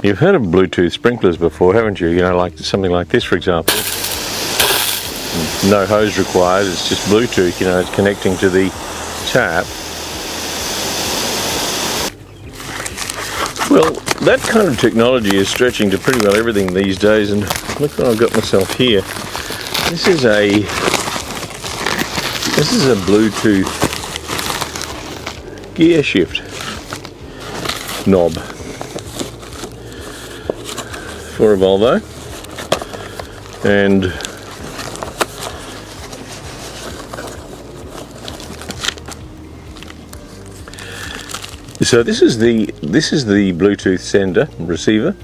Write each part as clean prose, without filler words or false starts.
You've heard of Bluetooth sprinklers before, haven't you? You know, like something like this, for example. No hose required, it's just Bluetooth, you know, it's connecting to the tap. Well, that kind of technology is stretching to pretty well everything these days, and look what I've got myself here. This is a Bluetooth gear shift knob for a Volvo, and so this is the Bluetooth sender receiver,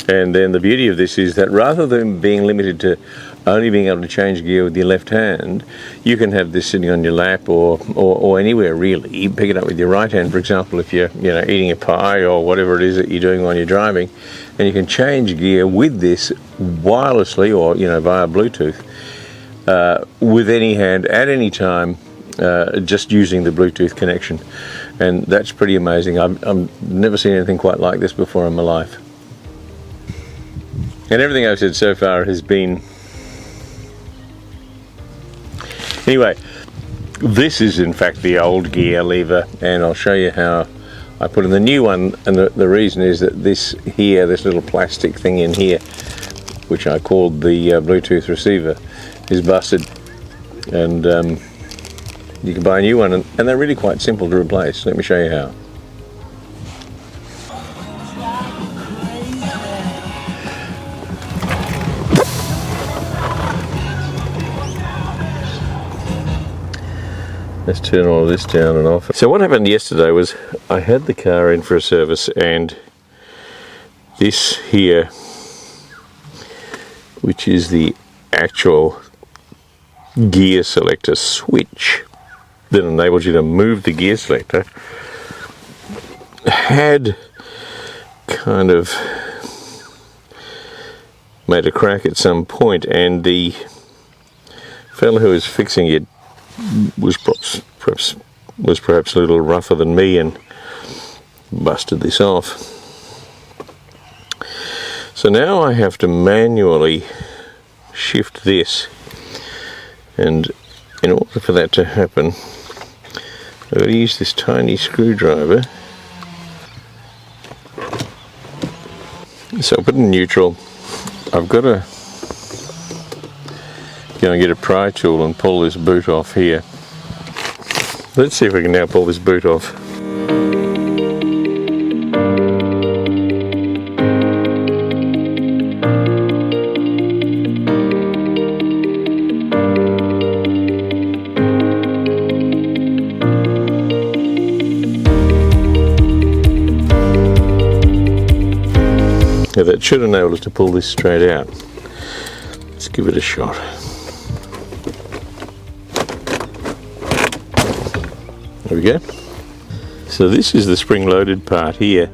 and then the beauty of this is that rather than being limited to only being able to change gear with your left hand, you can have this sitting on your lap or anywhere really. You pick it up with your right hand, for example, if you're eating a pie or whatever it is that you're doing while you're driving, and you can change gear with this wirelessly or via Bluetooth with any hand at any time, just using the Bluetooth connection, and that's pretty amazing. I've never seen anything quite like this before in my life. And everything I've said so far has been... Anyway, this is in fact the old gear lever, and I'll show you how I put in the new one. And the reason is that this little plastic thing in here, which I called the Bluetooth receiver, is busted, and you can buy a new one, and they're really quite simple to replace. Let me show you how. Let's turn all of this down and off. So what happened yesterday was I had the car in for a service, and this here, which is the actual gear selector switch that enables you to move the gear selector, had kind of made a crack at some point, and the fellow who was fixing it was perhaps a little rougher than me and busted this off. So now I have to manually shift this, and in order for that to happen, I've got to use this tiny screwdriver. So I'll put it in neutral. I've got to go and get a pry tool and pull this boot off here. Let's see if we can now pull this boot off. Now that should enable us to pull this straight out. Let's give it a shot. There we go. So this is the spring-loaded part here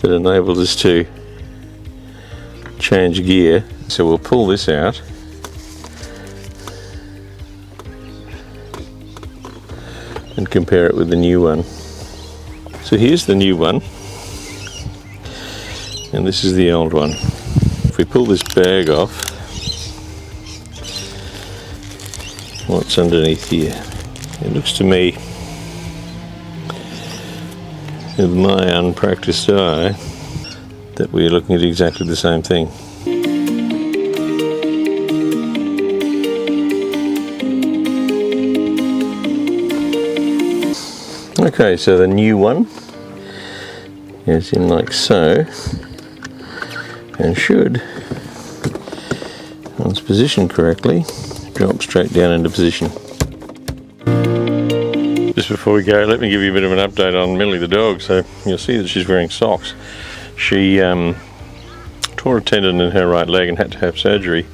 that enables us to change gear. So we'll pull this out. And compare it with the new one. So here's the new one, and this is the old one. If we pull this bag off, what's underneath here? It looks to me, with my unpracticed eye, that we're looking at exactly the same thing. Okay, so the new one is in like so, and should, once positioned correctly, drop straight down into position. Just before we go, let me give you a bit of an update on Milly the dog. So you'll see that she's wearing socks. She tore a tendon in her right leg and had to have surgery,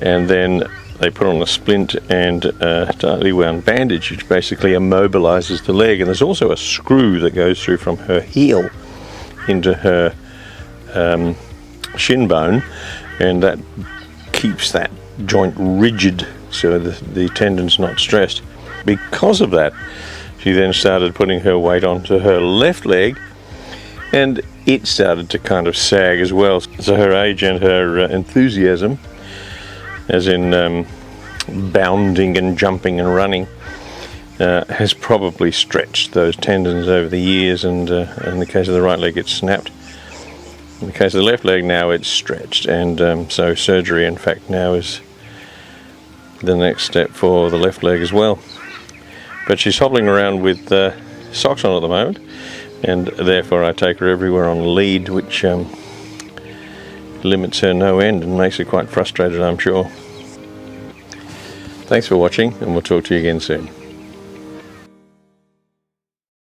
and then they put on a splint and a tightly wound bandage, which basically immobilizes the leg. And there's also a screw that goes through from her heel into her shin bone, and that keeps that joint rigid so the tendon's not stressed. Because of that, she then started putting her weight onto her left leg, and it started to kind of sag as well. So her age and her enthusiasm, as in bounding and jumping and running, has probably stretched those tendons over the years, and in the case of the right leg it's snapped. In the case of the left leg now it's stretched, and so surgery in fact now is the next step for the left leg as well. But she's hobbling around with socks on at the moment, and therefore I take her everywhere on a lead, which limits her no end and makes her quite frustrated, I'm sure. Thanks for watching, and we'll talk to you again soon.